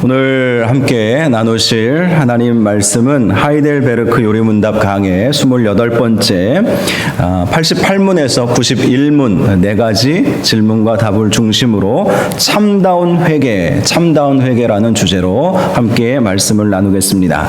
오늘 함께 나누실 하나님 말씀은 하이델베르크 요리문답 강의 28번째 88문에서 91문 4가지 질문과 답을 중심으로 참다운 회개라는 주제로 함께 말씀을 나누겠습니다.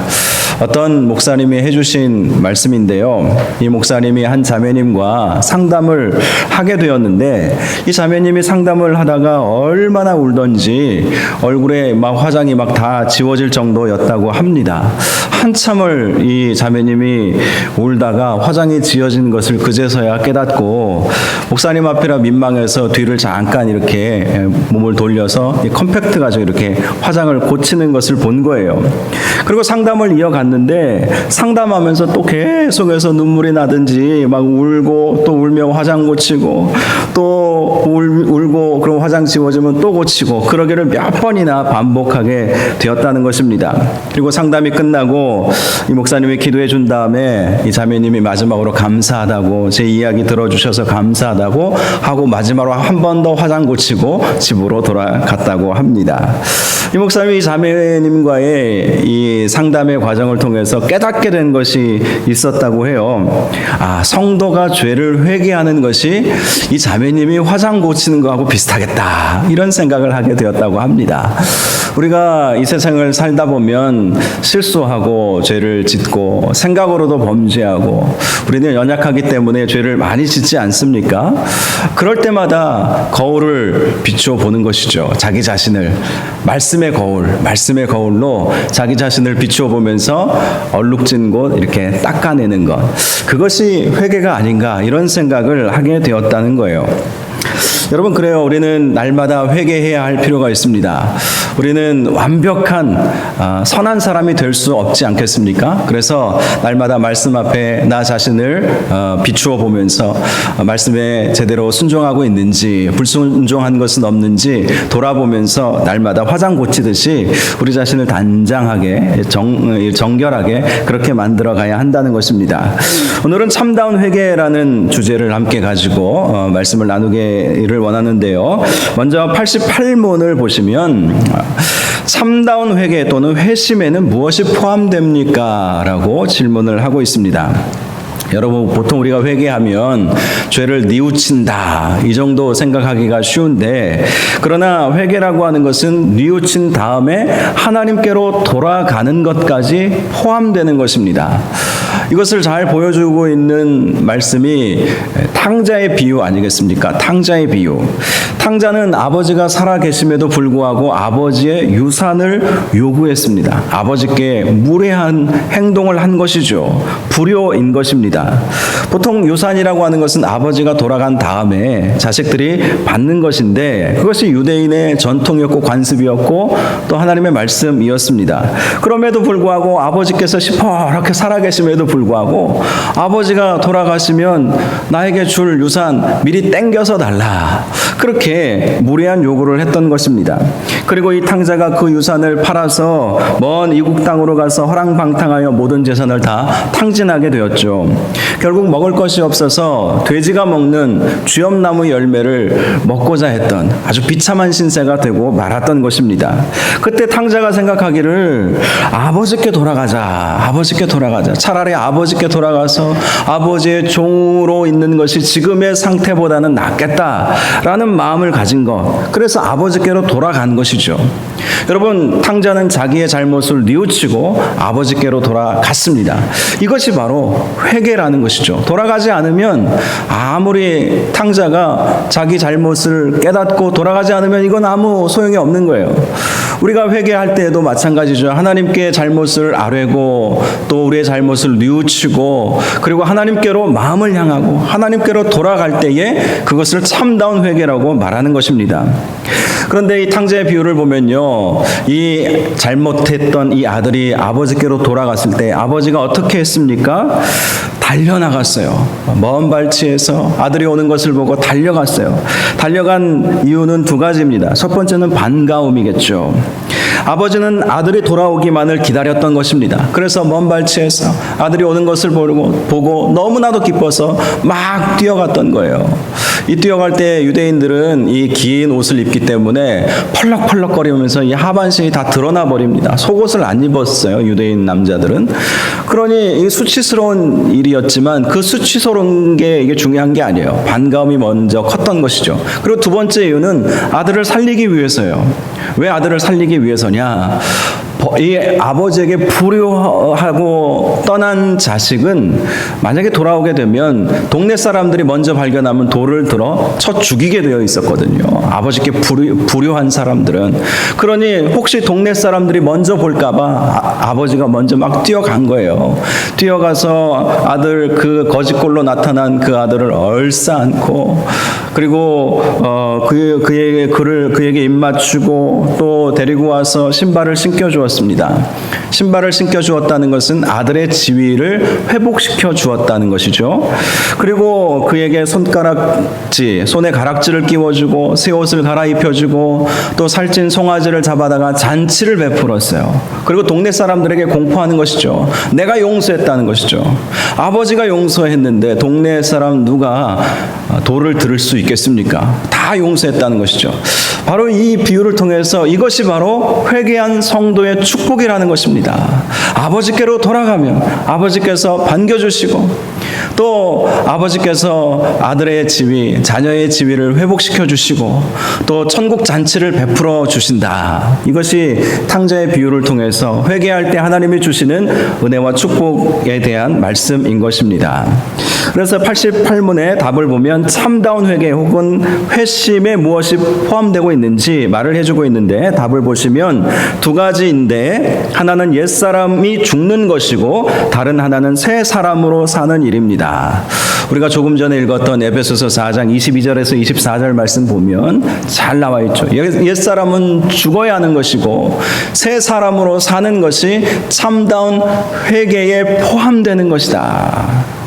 어떤 목사님이 해주신 말씀인데요. 이 목사님이 한 자매님과 상담을 하게 되었는데 이 자매님이 상담을 하다가 얼마나 울던지 얼굴에 막 화장이 막 다 지워질 정도였다고 합니다. 한참을 이 자매님이 울다가 화장이 지워진 것을 그제서야 깨닫고 목사님 앞이라 민망해서 뒤를 잠깐 이렇게 몸을 돌려서 컴팩트 가지고 이렇게 화장을 고치는 것을 본 거예요. 그리고 상담을 이어갔는데 상담하면서 또 계속해서 눈물이 나든지 막 울고 또 울며 화장 고치고 또 울고 그럼 화장 지워지면 또 고치고 그러기를 몇 번이나 반복하게 되었다는 것입니다. 그리고 상담이 끝나고 이 목사님이 기도해 준 다음에 이 자매님이 마지막으로 감사하다고 제 이야기 들어주셔서 감사하다고 하고 마지막으로 한 번 더 화장 고치고 집으로 돌아갔다고 합니다. 이 목사님이 이 자매님과의 이 상담의 과정을 통해서 깨닫게 된 것이 있었다고 해요. 성도가 죄를 회개하는 것이 이 자매님이 화장 고치는 거하고 비슷하겠다 이런 생각을 하게 되었다고 합니다. 우리가 이 세상을 살다 보면 실수하고 죄를 짓고 생각으로도 범죄하고 우리는 연약하기 때문에 죄를 많이 짓지 않습니까? 그럴 때마다 거울을 비추어 보는 것이죠. 자기 자신을 말씀의 거울로 자기 자신을 비추어 보면서 얼룩진 곳 이렇게 닦아내는 것, 그것이 회개가 아닌가 이런 생각을 하게 되었다는 거예요. 여러분, 그래요. 우리는 날마다 회개해야 할 필요가 있습니다. 우리는 완벽한 선한 사람이 될 수 없지 않겠습니까? 그래서 날마다 말씀 앞에 나 자신을 비추어 보면서 말씀에 제대로 순종하고 있는지 불순종한 것은 없는지 돌아보면서 날마다 화장 고치듯이 우리 자신을 단장하게 정결하게 그렇게 만들어 가야 한다는 것입니다. 오늘은 참다운 회개라는 주제를 함께 가지고 말씀을 나누기를 원하는데요. 먼저 88문을 보시면 참다운 회개 또는 회심에는 무엇이 포함됩니까? 라고 질문을 하고 있습니다. 여러분, 보통 우리가 회개하면 죄를 뉘우친다 이 정도 생각하기가 쉬운데, 그러나 회개라고 하는 것은 뉘우친 다음에 하나님께로 돌아가는 것까지 포함되는 것입니다. 이것을 잘 보여주고 있는 말씀이 탕자의 비유 아니겠습니까? 탕자의 비유. 탕자는 아버지가 살아계심에도 불구하고 아버지의 유산을 요구했습니다. 아버지께 무례한 행동을 한 것이죠. 불효인 것입니다. 보통 유산이라고 하는 것은 아버지가 돌아간 다음에 자식들이 받는 것인데 그것이 유대인의 전통이었고 관습이었고 또 하나님의 말씀이었습니다. 그럼에도 불구하고 아버지께서 시퍼렇게 살아계심에도 불구하고 아버지가 돌아가시면 나에게 줄 유산 미리 땡겨서 달라, 그렇게 무례한 요구를 했던 것입니다. 그리고 이 탕자가 그 유산을 팔아서 먼 이국 땅으로 가서 허랑방탕하여 모든 재산을 다 탕진하게 되었죠. 결국 먹을 것이 없어서 돼지가 먹는 쥐엄나무 열매를 먹고자 했던 아주 비참한 신세가 되고 말았던 것입니다. 그때 탕자가 생각하기를 아버지께 돌아가자. 차라리 아버지께 돌아가서 아버지의 종으로 있는 것이 지금의 상태보다는 낫겠다라는 마음을 가진 것. 그래서 아버지께로 돌아간 것이죠. 여러분, 탕자는 자기의 잘못을 뉘우치고 아버지께로 돌아갔습니다. 이것이 바로 회개라는 것이죠. 돌아가지 않으면, 아무리 탕자가 자기 잘못을 깨닫고 돌아가지 않으면 이건 아무 소용이 없는 거예요. 우리가 회개할 때에도 마찬가지죠. 하나님께 잘못을 아뢰고 또 우리의 잘못을 뉘우치고 그리고 하나님께로 마음을 향하고 하나님께로 돌아갈 때에 그것을 참다운 회개라고 말하는 것입니다. 그런데 이 탕자의 비유를 보면요, 이 잘못했던 이 아들이 아버지께로 돌아갔을 때 아버지가 어떻게 했습니까? 달려나갔어요. 먼 발치에서 아들이 오는 것을 보고 달려갔어요. 달려간 이유는 두 가지입니다. 첫 번째는 반가움이겠죠. 아버지는 아들이 돌아오기만을 기다렸던 것입니다. 그래서 먼 발치에서 아들이 오는 것을 보고 너무나도 기뻐서 막 뛰어갔던 거예요. 이 뛰어갈 때 유대인들은 이 긴 옷을 입기 때문에 펄럭펄럭거리면서 이 하반신이 다 드러나 버립니다. 속옷을 안 입었어요, 유대인 남자들은. 그러니 이 수치스러운 일이었지만 그 수치스러운 게 이게 중요한 게 아니에요. 반감이 먼저 컸던 것이죠. 그리고 두 번째 이유는 아들을 살리기 위해서예요. 왜 아들을 살리기 위해서냐? 이 아버지에게 불효하고 떠난 자식은 만약에 돌아오게 되면 동네 사람들이 먼저 발견하면 돌을 들어 쳐 죽이게 되어 있었거든요. 아버지께 불효한 사람들은. 그러니 혹시 동네 사람들이 먼저 볼까봐 아버지가 먼저 막 뛰어간 거예요. 뛰어가서 아들, 그 거짓골로 나타난 그 아들을 얼싸안고, 그리고 그에게 입 맞추고 또 데리고 와서 신발을 신겨주었습니다. 신발을 신겨주었다는 것은 아들의 지위를 회복시켜 주었다는 것이죠. 그리고 그에게 손에 가락지를 끼워주고 새 옷을 갈아입혀주고 또 살찐 송아지를 잡아다가 잔치를 베풀었어요. 그리고 동네 사람들에게 공포하는 것이죠. 내가 용서했다는 것이죠. 아버지가 용서했는데 동네 사람 누가 돌을 들을 수 있겠습니까? 다 용서했다는 것이죠. 바로 이 비유를 통해서 이것이 바로 회개한 성도의 축복이라는 것입니다. 아버지께로 돌아가면 아버지께서 반겨주시고 또 아버지께서 아들의 지위, 자녀의 지위를 회복시켜 주시고 또 천국 잔치를 베풀어 주신다. 이것이 탕자의 비유를 통해서 회개할 때 하나님이 주시는 은혜와 축복에 대한 말씀인 것입니다. 그래서 88문의 답을 보면 참다운 회개 혹은 회심에 무엇이 포함되고 있는지 말을 해주고 있는데, 답을 보시면 두 가지인데 하나는 옛사람이 죽는 것이고 다른 하나는 새 사람으로 사는 일입니다. 우리가 조금 전에 읽었던 에베소서 4장 22절에서 24절 말씀 보면 잘 나와 있죠. 옛사람은 죽어야 하는 것이고 새 사람으로 사는 것이 참다운 회개에 포함되는 것이다.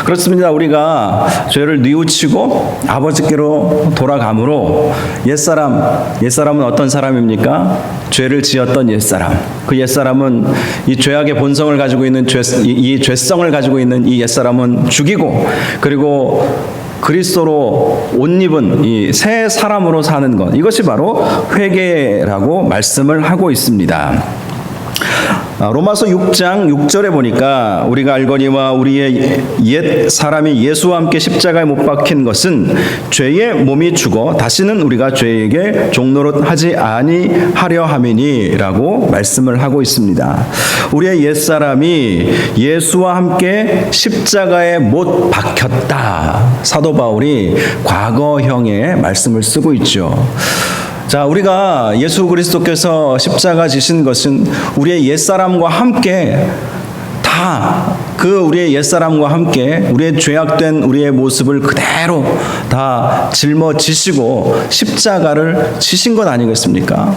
그렇습니다. 우리가 죄를 뉘우치고 아버지께로 돌아가므로 옛사람은 어떤 사람입니까? 죄를 지었던 옛사람. 그 옛사람은 이 죄악의 본성을 가지고 있는 이 죄성을 가지고 있는 이 옛사람은 죽이고, 그리고 그리스도로 옷 입은 이 새 사람으로 사는 것, 이것이 바로 회개라고 말씀을 하고 있습니다. 로마서 6장 6절에 보니까 우리가 알거니와 우리의 옛 사람이 예수와 함께 십자가에 못 박힌 것은 죄의 몸이 죽어 다시는 우리가 죄에게 종노릇하지 아니하려 함이니라고 말씀을 하고 있습니다. 우리의 옛 사람이 예수와 함께 십자가에 못 박혔다. 사도 바울이 과거형의 말씀을 쓰고 있죠. 자, 우리가 예수 그리스도께서 십자가 지신 것은 우리의 옛사람과 함께 우리의 옛사람과 함께 우리의 죄악된 우리의 모습을 그대로 다 짊어지시고 십자가를 지신 것 아니겠습니까?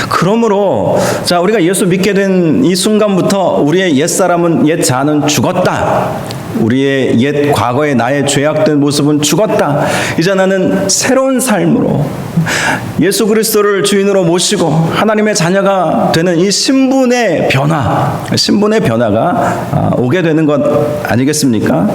그러므로 자, 우리가 예수 믿게 된 이 순간부터 우리의 옛사람은, 옛 자는 죽었다. 우리의 옛 과거의 나의 죄악된 모습은 죽었다. 이제 나는 새로운 삶으로 예수 그리스도를 주인으로 모시고 하나님의 자녀가 되는 이 신분의 변화가 오게 되는 것 아니겠습니까?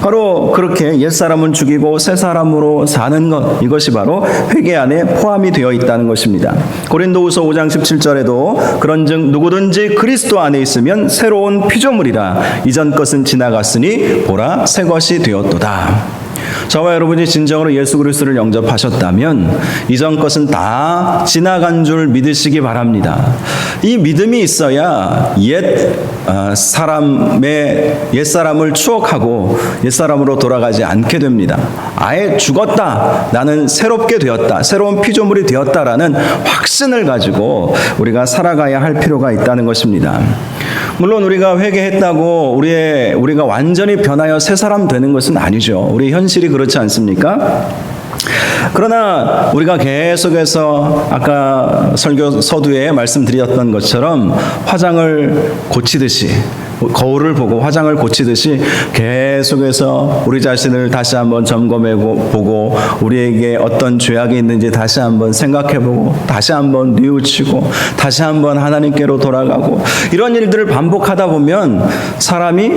바로 그렇게 옛사람은 죽이고 새 사람으로 사는 것, 이것이 바로 회개 안에 포함이 되어 있다는 것입니다. 고린도후서 5장 17절에도 그런즉 누구든지 그리스도 안에 있으면 새로운 피조물이라, 이전 것은 지나갔으니 보라 새 것이 되었도다. 저와 여러분이 진정으로 예수 그리스도를 영접하셨다면 이전 것은 다 지나간 줄 믿으시기 바랍니다. 이 믿음이 있어야 옛사람을 추억하고 옛사람으로 돌아가지 않게 됩니다. 아예 죽었다, 나는 새롭게 되었다, 새로운 피조물이 되었다라는 확신을 가지고 우리가 살아가야 할 필요가 있다는 것입니다. 물론 우리가 회개했다고 우리가 완전히 변하여 새 사람 되는 것은 아니죠. 우리 현실이 그렇지 않습니까? 그러나 우리가 계속해서 아까 설교 서두에 말씀드렸던 것처럼 화장을 고치듯이, 거울을 보고 화장을 고치듯이 계속해서 우리 자신을 다시 한번 점검해보고 우리에게 어떤 죄악이 있는지 다시 한번 생각해보고 다시 한번 뉘우치고 다시 한번 하나님께로 돌아가고, 이런 일들을 반복하다 보면 사람이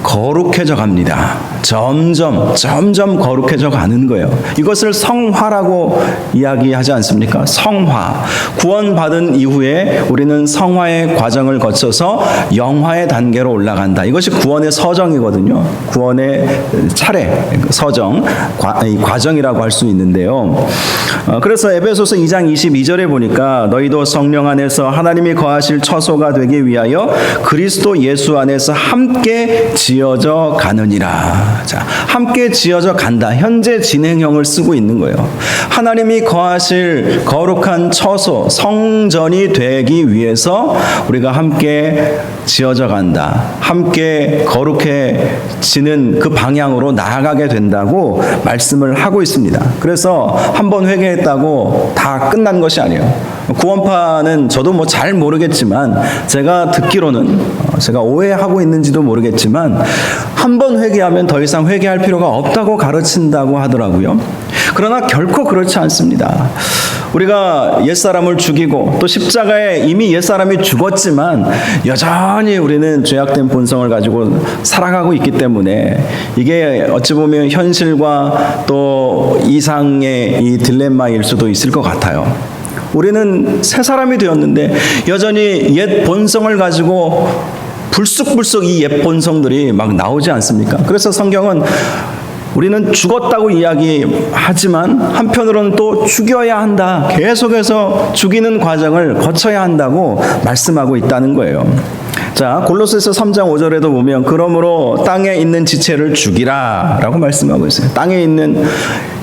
거룩해져 갑니다. 점점 거룩해져 가는 거예요. 이것을 성화라고 이야기하지 않습니까? 성화. 구원받은 이후에 우리는 성화의 과정을 거쳐서 영화의 단계로 올라간다. 이것이 구원의 서정이거든요. 구원의 차례, 서정, 과정이라고 할 수 있는데요. 그래서 에베소서 2장 22절에 보니까 너희도 성령 안에서 하나님이 거하실 처소가 되기 위하여 그리스도 예수 안에서 함께 지어져 가느니라. 자, 함께 지어져 간다. 현재 진행형을 쓰고 있는 거예요. 하나님이 거하실 거룩한 처소, 성전이 되기 위해서 우리가 함께 지어져 간다. 함께 거룩해지는 그 방향으로 나아가게 된다고 말씀을 하고 있습니다. 그래서 한번 회개했다고 다 끝난 것이 아니에요. 구원파는 저도 뭐 잘 모르겠지만 제가 듣기로는 제가 오해하고 있는지도 모르겠지만 한 번 회개하면 더 이상 회개할 필요가 없다고 가르친다고 하더라고요. 그러나 결코 그렇지 않습니다. 우리가 옛사람을 죽이고 또 십자가에 이미 옛사람이 죽었지만 여전히 우리는 죄악된 본성을 가지고 살아가고 있기 때문에 이게 어찌 보면 현실과 또 이상의 이 딜레마일 수도 있을 것 같아요. 우리는 새 사람이 되었는데 여전히 옛 본성을 가지고 불쑥불쑥 이 옛 본성들이 막 나오지 않습니까? 그래서 성경은 우리는 죽었다고 이야기하지만 한편으로는 또 죽여야 한다. 계속해서 죽이는 과정을 거쳐야 한다고 말씀하고 있다는 거예요. 자, 골로새서 3장 5절에도 보면 그러므로 땅에 있는 지체를 죽이라 라고 말씀하고 있어요. 땅에 있는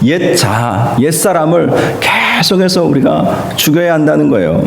옛 자아, 옛 사람을 계속해서 우리가 죽여야 한다는 거예요.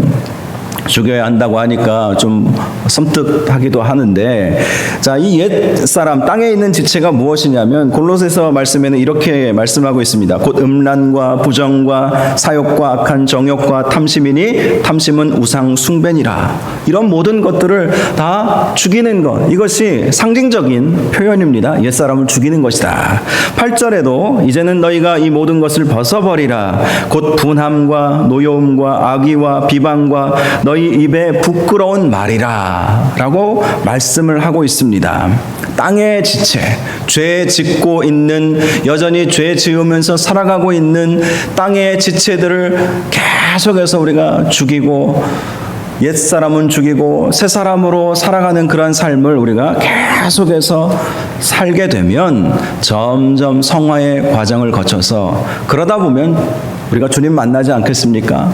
죽여야 한다고 하니까 좀 섬뜩하기도 하는데, 자, 이 옛사람, 땅에 있는 지체가 무엇이냐면 골로새서 말씀에는 이렇게 말씀하고 있습니다. 곧 음란과 부정과 사욕과 악한 정욕과 탐심이니 탐심은 우상 숭배니라. 이런 모든 것들을 다 죽이는 것, 이것이 상징적인 표현입니다. 옛사람을 죽이는 것이다. 8절에도 이제는 너희가 이 모든 것을 벗어버리라. 곧 분함과 노여움과 악의와 비방과 너희 입에 부끄러운 말이라 라고 말씀을 하고 있습니다. 땅의 지체, 죄 짓고 있는, 여전히 죄 지으면서 살아가고 있는 땅의 지체들을 계속해서 우리가 죽이고 옛사람은 죽이고 새사람으로 살아가는 그런 삶을 우리가 계속해서 살게 되면 점점 성화의 과정을 거쳐서 그러다 보면 우리가 주님 만나지 않겠습니까?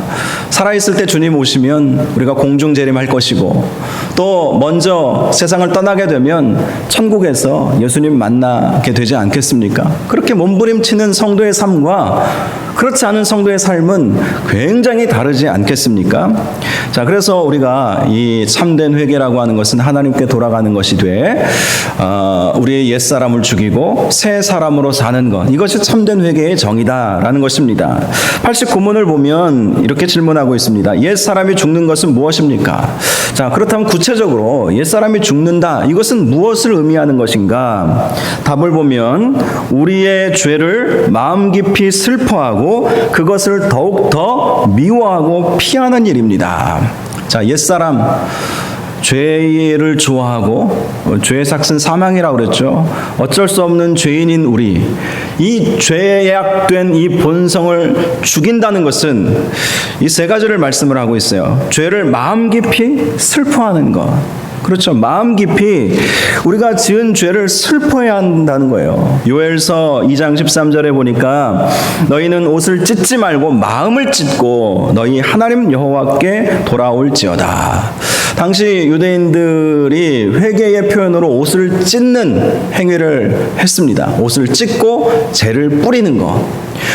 살아있을 때 주님 오시면 우리가 공중재림할 것이고 또 먼저 세상을 떠나게 되면 천국에서 예수님 만나게 되지 않겠습니까? 그렇게 몸부림치는 성도의 삶과 그렇지 않은 성도의 삶은 굉장히 다르지 않겠습니까? 자, 그래서 우리가 이 참된 회개라고 하는 것은 하나님께 돌아가는 것이 돼 우리의 옛사람을 죽이고 새 사람으로 사는 것, 이것이 참된 회개의 정의다라는 것입니다. 89문을 보면 이렇게 질문하고 있습니다. 옛사람이 죽는 것은 무엇입니까? 자, 그렇다면 구체적으로 옛사람이 죽는다, 이것은 무엇을 의미하는 것인가? 답을 보면 우리의 죄를 마음 깊이 슬퍼하고 그것을 더욱더 미워하고 피하는 일입니다. 자, 옛사람, 죄를 좋아하고 죄의 삭은 사망이라고 그랬죠. 어쩔 수 없는 죄인인 우리, 이 죄악된 이 본성을 죽인다는 것은 이 세 가지를 말씀을 하고 있어요. 죄를 마음 깊이 슬퍼하는 것, 그렇죠. 마음 깊이 우리가 지은 죄를 슬퍼해야 한다는 거예요. 요엘서 2장 13절에 보니까 너희는 옷을 찢지 말고 마음을 찢고 너희 하나님 여호와께 돌아올지어다. 당시 유대인들이 회개의 표현으로 옷을 찢는 행위를 했습니다. 옷을 찢고 재를 뿌리는 것.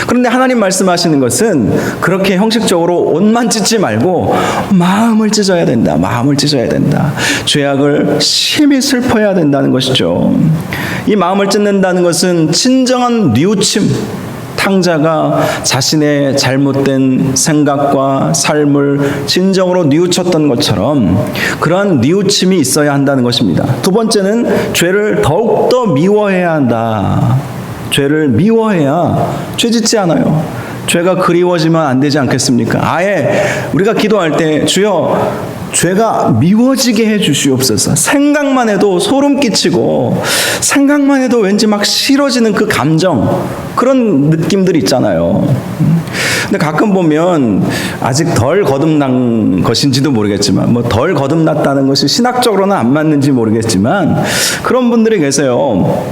그런데 하나님 말씀하시는 것은 그렇게 형식적으로 옷만 찢지 말고 마음을 찢어야 된다. 마음을 찢어야 된다. 죄악을 심히 슬퍼해야 된다는 것이죠. 이 마음을 찢는다는 것은 진정한 뉘우침, 탕자가 자신의 잘못된 생각과 삶을 진정으로 뉘우쳤던 것처럼 그러한 뉘우침이 있어야 한다는 것입니다. 두 번째는 죄를 더욱더 미워해야 한다. 죄를 미워해야 죄 짓지 않아요. 죄가 그리워지면 안 되지 않겠습니까? 아예 우리가 기도할 때 주여 죄가 미워지게 해 주시옵소서. 생각만 해도 소름 끼치고 생각만 해도 왠지 막 싫어지는 그 감정, 그런 느낌들 있잖아요. 근데 가끔 보면 아직 덜 거듭난 것인지도 모르겠지만, 뭐 덜 거듭났다는 것이 신학적으로는 안 맞는지 모르겠지만, 그런 분들이 계세요.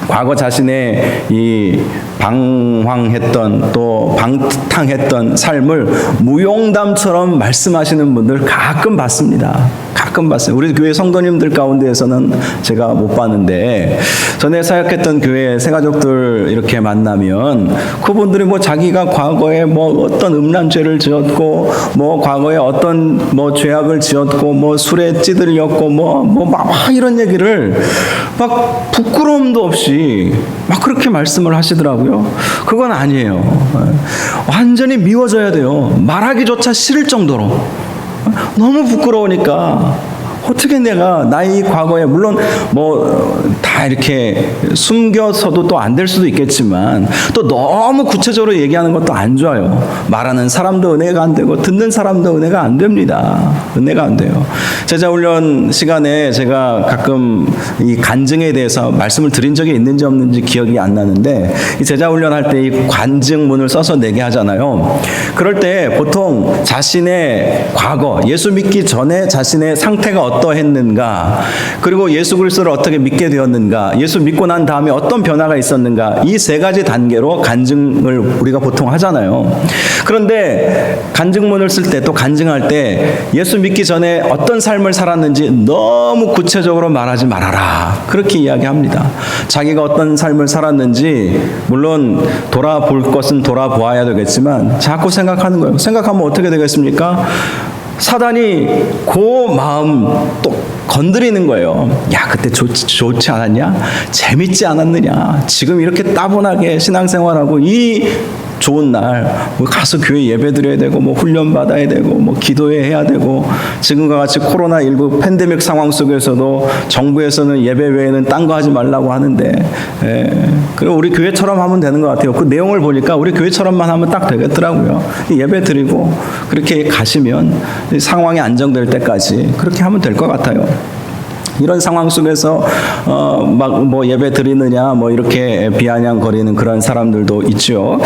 과거 자신의 이 방황했던 또 방탕했던 삶을 무용담처럼 말씀하시는 분들 가끔 봤습니다. 가끔 봤어요. 우리 교회 성도님들 가운데에서는 제가 못 봤는데, 전에 사역했던 교회 새가족들 이렇게 만나면 그분들이 뭐 자기가 과거에 뭐 어떤 음란 죄를 지었고, 뭐 과거에 어떤 뭐 죄악을 지었고, 뭐 술에 찌들렸고, 막 이런 얘기를 막 부끄러움도 없이 막 그렇게 말씀을 하시더라고요. 그건 아니에요. 완전히 미워져야 돼요. 말하기조차 싫을 정도로. 너무 부끄러우니까 어떻게 내가 나의 과거에, 물론 뭐 다 이렇게 숨겨서도 또 안 될 수도 있겠지만, 또 너무 구체적으로 얘기하는 것도 안 좋아요. 말하는 사람도 은혜가 안 되고 듣는 사람도 은혜가 안 됩니다. 은혜가 안 돼요. 제자훈련 시간에 제가 가끔 이 간증에 대해서 말씀을 드린 적이 있는지 없는지 기억이 안 나는데, 이 제자훈련 할 때 이 관증문을 써서 내게 하잖아요. 그럴 때 보통 자신의 과거, 예수 믿기 전에 자신의 상태가 어떠했는가, 그리고 예수 그리스도를 어떻게 믿게 되었는가, 예수 믿고 난 다음에 어떤 변화가 있었는가, 이 세 가지 단계로 간증을 우리가 보통 하잖아요. 그런데 간증문을 쓸 때, 또 간증할 때 예수 믿기 전에 어떤 삶을 살았는지 너무 구체적으로 말하지 말아라, 그렇게 이야기합니다. 자기가 어떤 삶을 살았는지 물론 돌아볼 것은 돌아보아야 되겠지만 자꾸 생각하는 거예요. 생각하면 어떻게 되겠습니까? 사단이 그 마음 또 건드리는 거예요. 야, 그때 좋지 않았냐? 재밌지 않았느냐? 지금 이렇게 따분하게 신앙생활하고 이 좋은 날 가서 교회 예배 드려야 되고, 뭐 훈련 받아야 되고, 뭐 기도해야 되고, 지금과 같이 코로나19 팬데믹 상황 속에서도 정부에서는 예배 외에는 딴 거 하지 말라고 하는데, 그리고 우리 교회처럼 하면 되는 것 같아요. 그 내용을 보니까 우리 교회처럼만 하면 딱 되겠더라고요. 예배 드리고 그렇게 가시면 상황이 안정될 때까지 그렇게 하면 될 것 같아요. 이런 상황 속에서 막 뭐 예배 드리느냐 뭐 이렇게 비아냥거리는 그런 사람들도 있죠.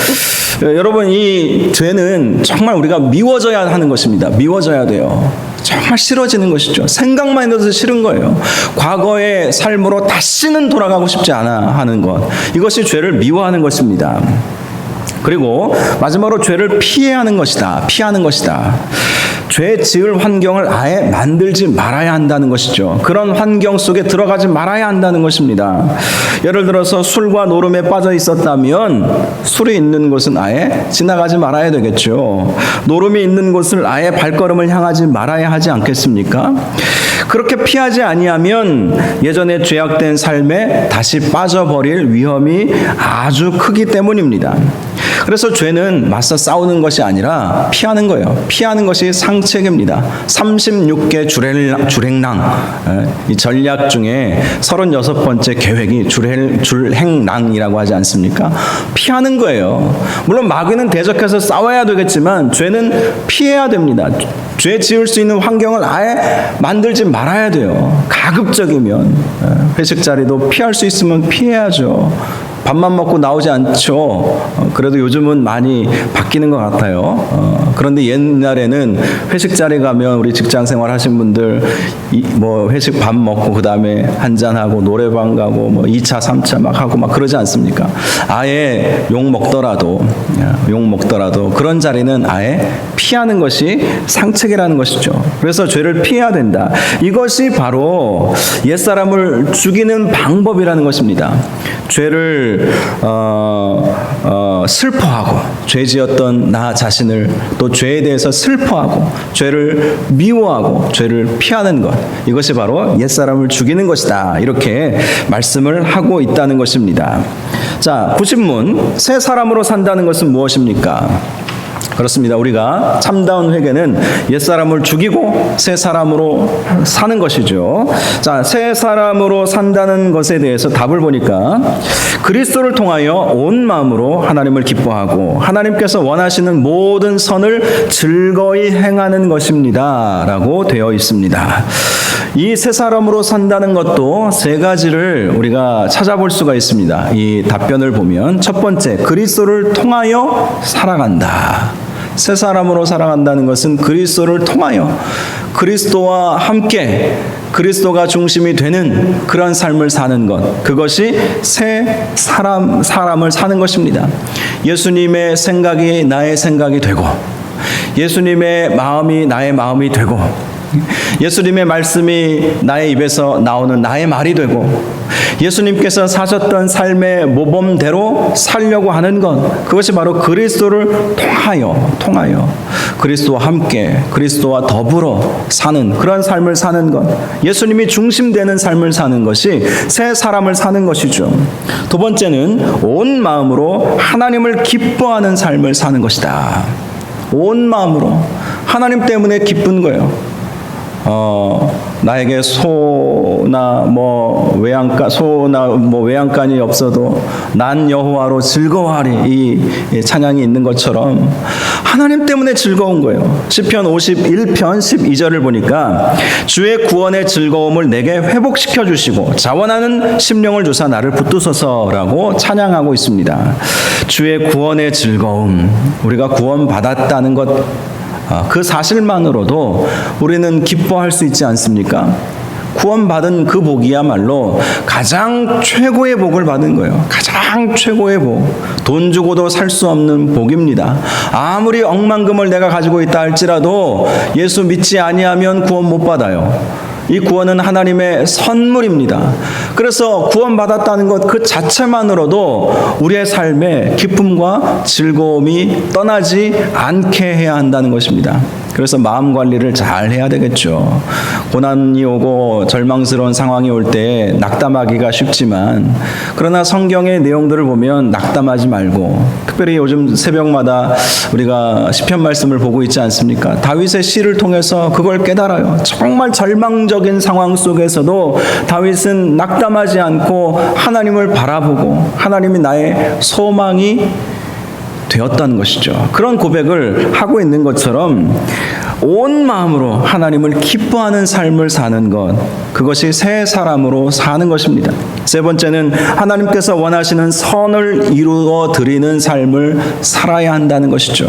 여러분, 이 죄는 정말 우리가 미워져야 하는 것입니다. 미워져야 돼요. 정말 싫어지는 것이죠. 생각만 해도 싫은 거예요. 과거의 삶으로 다시는 돌아가고 싶지 않아 하는 것, 이것이 죄를 미워하는 것입니다. 그리고 마지막으로 죄를 피하는 것이다. 피하는 것이다. 죄 지을 환경을 아예 만들지 말아야 한다는 것이죠. 그런 환경 속에 들어가지 말아야 한다는 것입니다. 예를 들어서 술과 노름에 빠져 있었다면 술이 있는 곳은 아예 지나가지 말아야 되겠죠. 노름이 있는 곳을 아예 발걸음을 향하지 말아야 하지 않겠습니까? 그렇게 피하지 아니하면 예전에 죄악된 삶에 다시 빠져버릴 위험이 아주 크기 때문입니다. 그래서 죄는 맞서 싸우는 것이 아니라 피하는 거예요. 피하는 것이 상책입니다. 36개 줄행랑, 이 전략 중에 36번째 계획이 줄행랑이라고 하지 않습니까? 피하는 거예요. 물론 마귀는 대적해서 싸워야 되겠지만 죄는 피해야 됩니다. 죄 지을 수 있는 환경을 아예 만들지 말아야 돼요. 가급적이면 회식 자리도 피할 수 있으면 피해야죠. 밥만 먹고 나오지 않죠. 그래도 요즘은 많이 바뀌는 것 같아요. 그런데 옛날에는 회식 자리 가면 우리 직장 생활 하신 분들 뭐 회식 밥 먹고 그 다음에 한잔하고 노래방 가고 뭐 2차, 3차 막 하고 막 그러지 않습니까? 아예 욕 먹더라도 그런 자리는 아예 피하는 것이 상책이라는 것이죠. 그래서 죄를 피해야 된다. 이것이 바로 옛사람을 죽이는 방법이라는 것입니다. 죄를 슬퍼하고, 죄 지었던 나 자신을 또 죄에 대해서 슬퍼하고, 죄를 미워하고, 죄를 피하는 것, 이것이 바로 옛사람을 죽이는 것이다. 이렇게 말씀을 하고 있다는 것입니다. 자, 90문, 새 사람으로 산다는 것은 무엇입니까? 그렇습니다. 우리가 참다운 회개는 옛사람을 죽이고 새 사람으로 사는 것이죠. 자, 새 사람으로 산다는 것에 대해서 답을 보니까 그리스도를 통하여 온 마음으로 하나님을 기뻐하고 하나님께서 원하시는 모든 선을 즐거이 행하는 것입니다 라고 되어 있습니다. 이 새 사람으로 산다는 것도 세 가지를 우리가 찾아볼 수가 있습니다. 이 답변을 보면 첫 번째, 그리스도를 통하여 살아간다. 새 사람으로 살아간다는 것은 그리스도를 통하여 그리스도와 함께 그리스도가 중심이 되는 그런 삶을 사는 것, 그것이 새 사람을 사는 것입니다. 예수님의 생각이 나의 생각이 되고 예수님의 마음이 나의 마음이 되고 예수님의 말씀이 나의 입에서 나오는 나의 말이 되고 예수님께서 사셨던 삶의 모범대로 살려고 하는 것, 그것이 바로 그리스도를 통하여 그리스도와 함께 그리스도와 더불어 사는 그런 삶을 사는 것, 예수님이 중심되는 삶을 사는 것이 새 사람을 사는 것이죠. 두 번째는 온 마음으로 하나님을 기뻐하는 삶을 사는 것이다. 온 마음으로 하나님 때문에 기쁜 거예요. 나에게 소나 외양간이 없어도 난 여호와로 즐거워하리, 이 찬양이 있는 것처럼 하나님 때문에 즐거운 거예요. 시편 51편 12절을 보니까 주의 구원의 즐거움을 내게 회복시켜 주시고 자원하는 심령을 주사 나를 붙드소서라고 찬양하고 있습니다. 주의 구원의 즐거움, 우리가 구원받았다는 것, 그 사실만으로도 우리는 기뻐할 수 있지 않습니까? 구원받은 그 복이야말로 가장 최고의 복을 받은 거예요. 가장 최고의 복. 돈 주고도 살 수 없는 복입니다. 아무리 억만금을 내가 가지고 있다 할지라도 예수 믿지 아니하면 구원 못 받아요. 이 구원은 하나님의 선물입니다. 그래서 구원받았다는 것 그 자체만으로도 우리의 삶에 기쁨과 즐거움이 떠나지 않게 해야 한다는 것입니다. 그래서 마음 관리를 잘 해야 되겠죠. 고난이 오고 절망스러운 상황이 올 때 낙담하기가 쉽지만, 그러나 성경의 내용들을 보면 낙담하지 말고, 특별히 요즘 새벽마다 우리가 시편 말씀을 보고 있지 않습니까? 다윗의 시를 통해서 그걸 깨달아요. 정말 절망적인 상황 속에서도 다윗은 낙담하지 않고 하나님을 바라보고 하나님이 나의 소망이 되었다는 것이죠. 그런 고백을 하고 있는 것처럼 온 마음으로 하나님을 기뻐하는 삶을 사는 것, 그것이 새 사람으로 사는 것입니다. 세 번째는 하나님께서 원하시는 선을 이루어 드리는 삶을 살아야 한다는 것이죠.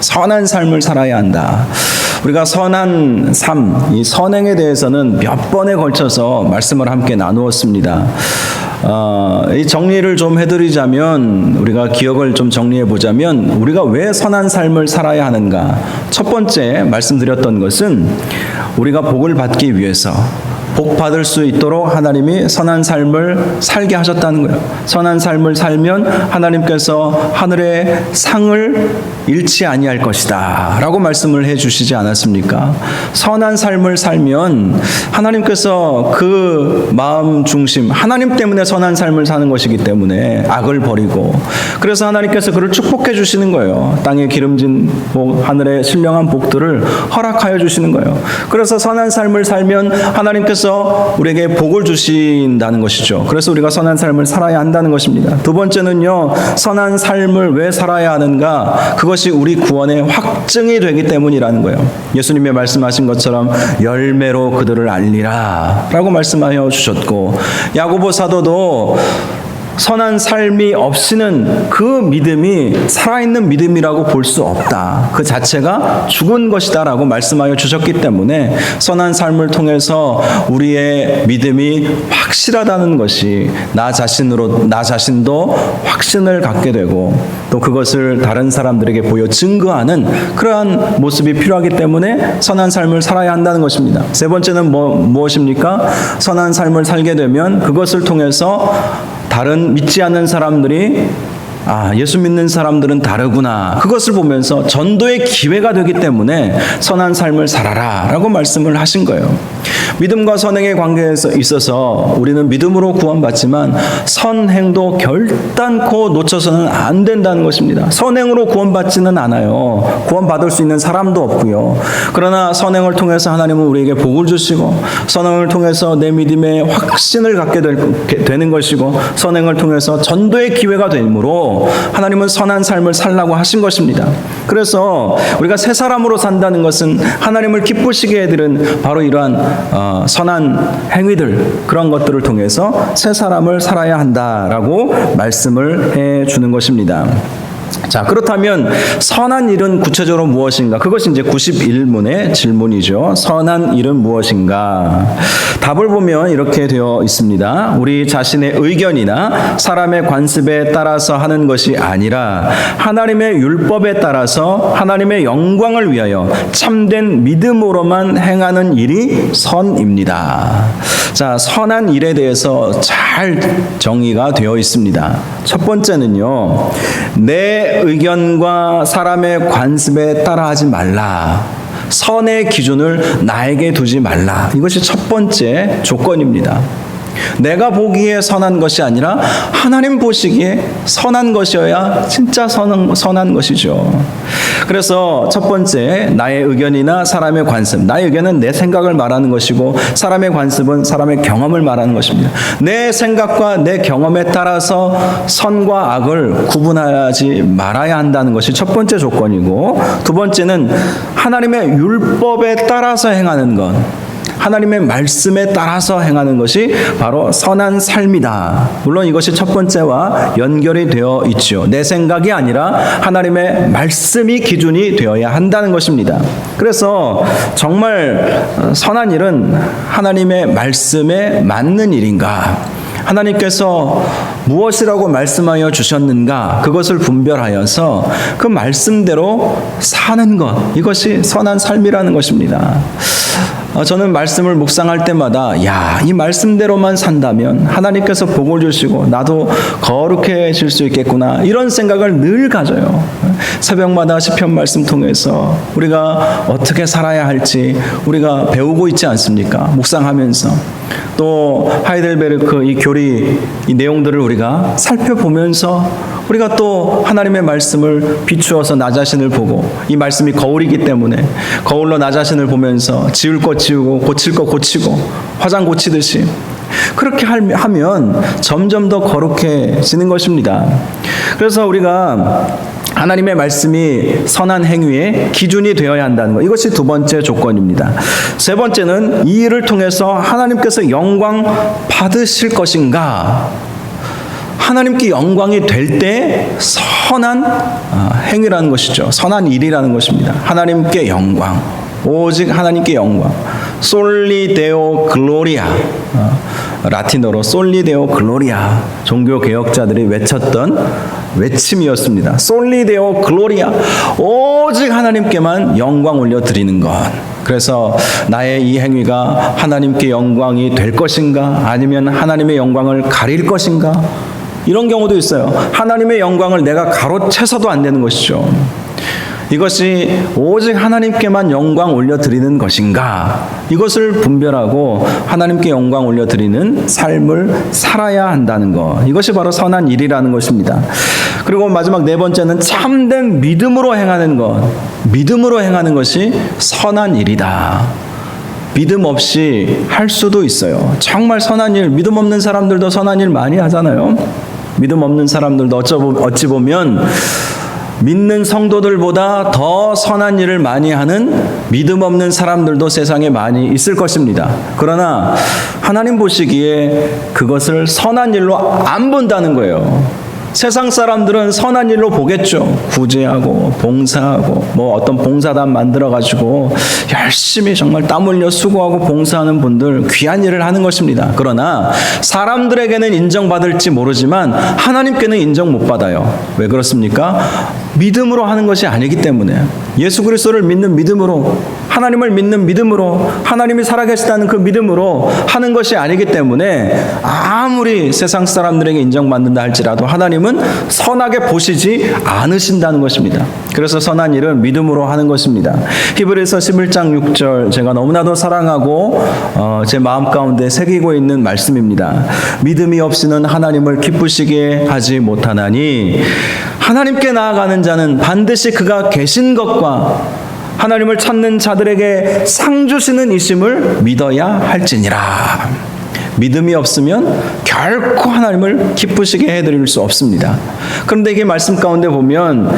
선한 삶을 살아야 한다. 우리가 선한 삶, 이 선행에 대해서는 몇 번에 걸쳐서 말씀을 함께 나누었습니다. 이 정리를 좀 해드리자면, 우리가 기억을 좀 정리해 보자면, 우리가 왜 선한 삶을 살아야 하는가? 첫 번째 말씀드렸던 것은 우리가 복을 받기 위해서, 복 받을 수 있도록 하나님이 선한 삶을 살게 하셨다는 거예요. 선한 삶을 살면 하나님께서 하늘의 상을 잃지 아니할 것이다 라고 말씀을 해 주시지 않았습니까? 선한 삶을 살면 하나님께서 그 마음 중심, 하나님 때문에 선한 삶을 사는 것이기 때문에 악을 버리고, 그래서 하나님께서 그를 축복해 주시는 거예요. 땅에 기름진 복, 하늘에 신령한 복들을 허락하여 주시는 거예요. 그래서 선한 삶을 살면 하나님께서 우리에게 복을 주신다는 것이죠. 그래서 우리가 선한 삶을 살아야 한다는 것입니다. 두 번째는요, 선한 삶을 왜 살아야 하는가? 그것이 우리 구원의 확증이 되기 때문이라는 거예요. 예수님의 말씀하신 것처럼 열매로 그들을 알리라 라고 말씀하여 주셨고, 야고보 사도도 선한 삶이 없이는 그 믿음이 살아있는 믿음이라고 볼 수 없다, 그 자체가 죽은 것이다 라고 말씀하여 주셨기 때문에 선한 삶을 통해서 우리의 믿음이 확실하다는 것이 나 자신도 확신을 갖게 되고, 또 그것을 다른 사람들에게 보여 증거하는 그러한 모습이 필요하기 때문에 선한 삶을 살아야 한다는 것입니다. 세 번째는 무엇입니까? 선한 삶을 살게 되면 그것을 통해서 다른 믿지 않는 사람들이 예수 믿는 사람들은 다르구나. 그것을 보면서 전도의 기회가 되기 때문에 선한 삶을 살아라 라고 말씀을 하신 거예요. 믿음과 선행의 관계에 있어서 우리는 믿음으로 구원받지만 선행도 결단코 놓쳐서는 안 된다는 것입니다. 선행으로 구원받지는 않아요. 구원받을 수 있는 사람도 없고요. 그러나 선행을 통해서 하나님은 우리에게 복을 주시고, 선행을 통해서 내 믿음에 확신을 갖게 되는 것이고, 선행을 통해서 전도의 기회가 되므로 하나님은 선한 삶을 살라고 하신 것입니다. 그래서 우리가 새 사람으로 산다는 것은 하나님을 기쁘시게 해드리는 바로 이러한 선한 행위들, 그런 것들을 통해서 새 사람을 살아야 한다라고 말씀을 해주는 것입니다. 자, 그렇다면 선한 일은 구체적으로 무엇인가? 그것이 이제 91문의 질문이죠. 선한 일은 무엇인가? 답을 보면 이렇게 되어 있습니다. 우리 자신의 의견이나 사람의 관습에 따라서 하는 것이 아니라 하나님의 율법에 따라서 하나님의 영광을 위하여 참된 믿음으로만 행하는 일이 선입니다. 자, 선한 일에 대해서 잘 정의가 되어 있습니다. 첫 번째는요, 내 의견과 사람의 관습에 따라하지 말라. 선의 기준을 나에게 두지 말라. 이것이 첫 번째 조건입니다. 내가 보기에 선한 것이 아니라 하나님 보시기에 선한 것이어야 진짜 선한 것이죠. 그래서 첫 번째, 나의 의견이나 사람의 관습. 나의 의견은 내 생각을 말하는 것이고, 사람의 관습은 사람의 경험을 말하는 것입니다. 내 생각과 내 경험에 따라서 선과 악을 구분하지 말아야 한다는 것이 첫 번째 조건이고, 두 번째는 하나님의 율법에 따라서 행하는 것, 하나님의 말씀에 따라서 행하는 것이 바로 선한 삶이다. 물론 이것이 첫 번째와 연결이 되어 있죠. 내 생각이 아니라 하나님의 말씀이 기준이 되어야 한다는 것입니다. 그래서 정말 선한 일은 하나님의 말씀에 맞는 일인가, 하나님께서 무엇이라고 말씀하여 주셨는가, 그것을 분별하여서 그 말씀대로 사는 것, 이것이 선한 삶이라는 것입니다. 저는 말씀을 묵상할 때마다 이 말씀대로만 산다면 하나님께서 복을 주시고 나도 거룩해질 수 있겠구나, 이런 생각을 늘 가져요. 새벽마다 시편 말씀 통해서 우리가 어떻게 살아야 할지 우리가 배우고 있지 않습니까? 묵상하면서 또 하이델베르크 이 교리, 이 내용들을 우리가 살펴보면서 우리가 또 하나님의 말씀을 비추어서 나 자신을 보고, 이 말씀이 거울이기 때문에 거울로 나 자신을 보면서 지울 것 지우고 고칠 것 고치고 화장 고치듯이 그렇게 하면 점점 더 거룩해지는 것입니다. 그래서 우리가 하나님의 말씀이 선한 행위의 기준이 되어야 한다는 것, 이것이 두 번째 조건입니다. 세 번째는 이 일을 통해서 하나님께서 영광 받으실 것인가, 하나님께 영광이 될 때 선한 행위라는 것이죠. 선한 일이라는 것입니다. 하나님께 영광, 오직 하나님께 영광. 솔리 데오 글로리아, 라틴어로 솔리 데오 글로리아, 종교 개혁자들이 외쳤던 외침이었습니다. 솔리 데오 글로리아, 오직 하나님께만 영광 올려드리는 것. 그래서 나의 이 행위가 하나님께 영광이 될 것인가, 아니면 하나님의 영광을 가릴 것인가, 이런 경우도 있어요. 하나님의 영광을 내가 가로채서도 안 되는 것이죠. 이것이 오직 하나님께만 영광 올려드리는 것인가, 이것을 분별하고 하나님께 영광 올려드리는 삶을 살아야 한다는 것, 이것이 바로 선한 일이라는 것입니다. 그리고 마지막 네 번째는 참된 믿음으로 행하는 것. 믿음으로 행하는 것이 선한 일이다. 믿음 없이 할 수도 있어요. 정말 선한 일, 믿음 없는 사람들도 선한 일 많이 하잖아요. 믿음 없는 사람들도 어찌 보면 믿는 성도들보다 더 선한 일을 많이 하는 믿음 없는 사람들도 세상에 많이 있을 것입니다. 그러나 하나님 보시기에 그것을 선한 일로 안 본다는 거예요. 세상 사람들은 선한 일로 보겠죠. 구제하고 봉사하고 어떤 봉사단 만들어가지고 열심히 정말 땀 흘려 수고하고 봉사하는 분들, 귀한 일을 하는 것입니다. 그러나 사람들에게는 인정받을지 모르지만 하나님께는 인정 못 받아요. 왜 그렇습니까? 믿음으로 하는 것이 아니기 때문에, 예수 그리스도를 믿는 믿음으로, 하나님을 믿는 믿음으로, 하나님이 살아계시다는 그 믿음으로 하는 것이 아니기 때문에 아무리 세상 사람들에게 인정받는다 할지라도 하나님은 선하게 보시지 않으신다는 것입니다. 그래서 선한 일은 믿음으로 하는 것입니다. 히브리서 11장 6절, 제가 너무나도 사랑하고 제 마음 가운데 새기고 있는 말씀입니다. 믿음이 없이는 하나님을 기쁘시게 하지 못하나니 하나님께 나아가는 자는 반드시 그가 계신 것과 하나님을 찾는 자들에게 상 주시는 이심을 믿어야 할지니라. 믿음이 없으면 결코 하나님을 기쁘시게 해드릴 수 없습니다. 그런데 이게 말씀 가운데 보면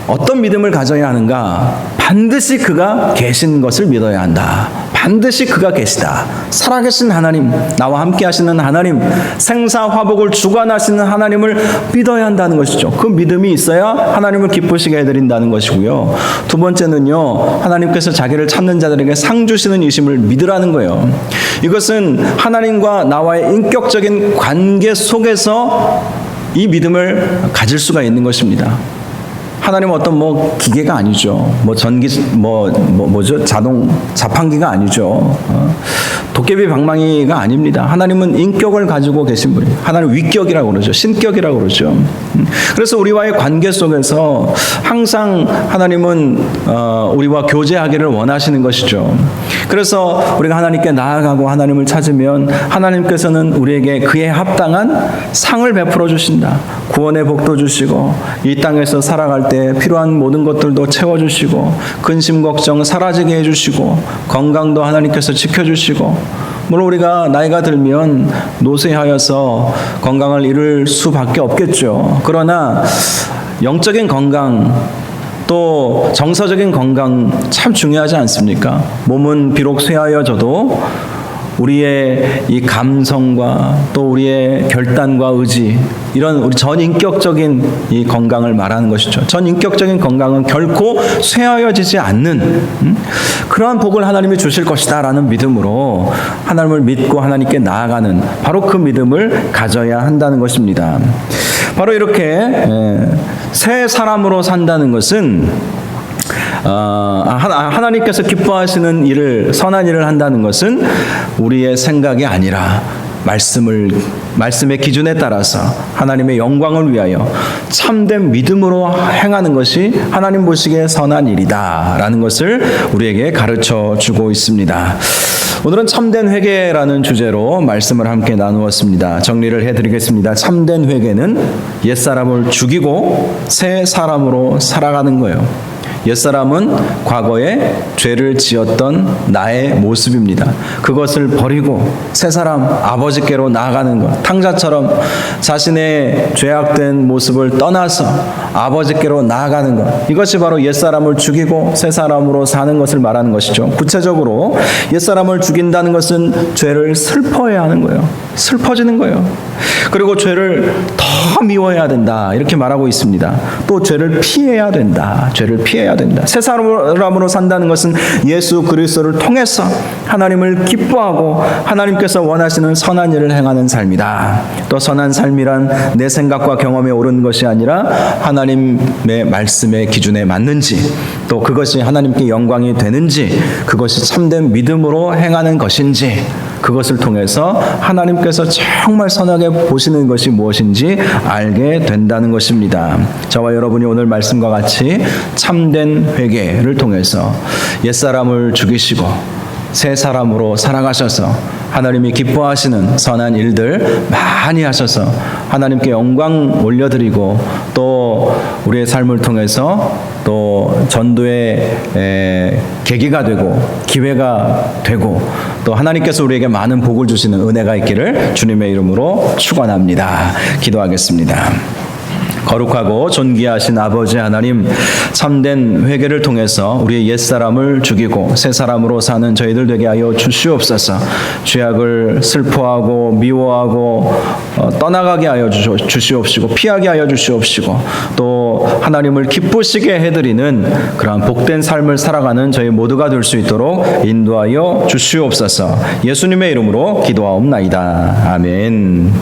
어떤 믿음을 가져야 하는가? 반드시 그가 계신 것을 믿어야 한다. 반드시 그가 계시다. 살아계신 하나님, 나와 함께 하시는 하나님, 생사화복을 주관하시는 하나님을 믿어야 한다는 것이죠. 그 믿음이 있어야 하나님을 기쁘시게 해드린다는 것이고요. 두 번째는요, 하나님께서 자기를 찾는 자들에게 상 주시는 이심을 믿으라는 거예요. 이것은 하나님과 나와의 인격적인 관계 속에서 이 믿음을 가질 수가 있는 것입니다. 하나님은 어떤 기계가 아니죠. 전기 뭐죠? 자판기가 아니죠. 도깨비 방망이가 아닙니다. 하나님은 인격을 가지고 계신 분이에요. 하나님 위격이라고 그러죠. 신격이라고 그러죠. 그래서 우리와의 관계 속에서 항상 하나님은 우리와 교제하기를 원하시는 것이죠. 그래서 우리가 하나님께 나아가고 하나님을 찾으면 하나님께서는 우리에게 그에 합당한 상을 베풀어 주신다. 구원의 복도 주시고 이 땅에서 살아갈 때 필요한 모든 것들도 채워주시고 근심 걱정 사라지게 해주시고 건강도 하나님께서 지켜주시고, 물론 우리가 나이가 들면 노쇠하여서 건강을 잃을 수밖에 없겠죠. 그러나 영적인 건강 또 정서적인 건강 참 중요하지 않습니까? 몸은 비록 쇠하여져도 우리의 이 감성과 또 우리의 결단과 의지, 이런 우리 전인격적인 이 건강을 말하는 것이죠. 전인격적인 건강은 결코 쇠하여지지 않는 그러한 복을 하나님이 주실 것이다 라는 믿음으로 하나님을 믿고 하나님께 나아가는 바로 그 믿음을 가져야 한다는 것입니다. 바로 이렇게 새 사람으로 산다는 것은 하나님께서 기뻐하시는 일을, 선한 일을 한다는 것은 우리의 생각이 아니라 말씀의 기준에 따라서 하나님의 영광을 위하여 참된 믿음으로 행하는 것이 하나님 보시기에 선한 일이다라는 것을 우리에게 가르쳐 주고 있습니다. 오늘은 참된 회개라는 주제로 말씀을 함께 나누었습니다. 정리를 해드리겠습니다. 참된 회개는 옛사람을 죽이고 새 사람으로 살아가는 거예요. 옛사람은 과거에 죄를 지었던 나의 모습입니다. 그것을 버리고 새사람 아버지께로 나아가는 것, 탕자처럼 자신의 죄악된 모습을 떠나서 아버지께로 나아가는 것, 이것이 바로 옛사람을 죽이고 새사람으로 사는 것을 말하는 것이죠. 구체적으로 옛사람을 죽인다는 것은 죄를 슬퍼해야 하는 거예요. 슬퍼지는 거예요. 그리고 죄를 더 미워해야 된다 이렇게 말하고 있습니다. 또 죄를 피해야 된다. 죄를 피해야 된다. 새 사람으로 산다는 것은 예수 그리스도를 통해서 하나님을 기뻐하고 하나님께서 원하시는 선한 일을 행하는 삶이다. 또 선한 삶이란 내 생각과 경험에 옳은 것이 아니라 하나님의 말씀의 기준에 맞는지, 또 그것이 하나님께 영광이 되는지, 그것이 참된 믿음으로 행하는 것인지, 그것을 통해서 하나님께서 정말 선하게 보시는 것이 무엇인지 알게 된다는 것입니다. 저와 여러분이 오늘 말씀과 같이 참된 회개를 통해서 옛사람을 죽이시고 새 사람으로 살아가셔서 하나님이 기뻐하시는 선한 일들 많이 하셔서 하나님께 영광 올려드리고, 또 우리의 삶을 통해서 또 전도의 계기가 되고 기회가 되고, 또 하나님께서 우리에게 많은 복을 주시는 은혜가 있기를 주님의 이름으로 축원합니다. 기도하겠습니다. 거룩하고 존귀하신 아버지 하나님, 참된 회개를 통해서 우리의 옛사람을 죽이고 새 사람으로 사는 저희들 되게 하여 주시옵소서. 죄악을 슬퍼하고 미워하고 떠나가게 하여 주시옵시고 피하게 하여 주시옵시고, 또 하나님을 기쁘시게 해드리는 그러한 복된 삶을 살아가는 저희 모두가 될 수 있도록 인도하여 주시옵소서. 예수님의 이름으로 기도하옵나이다. 아멘.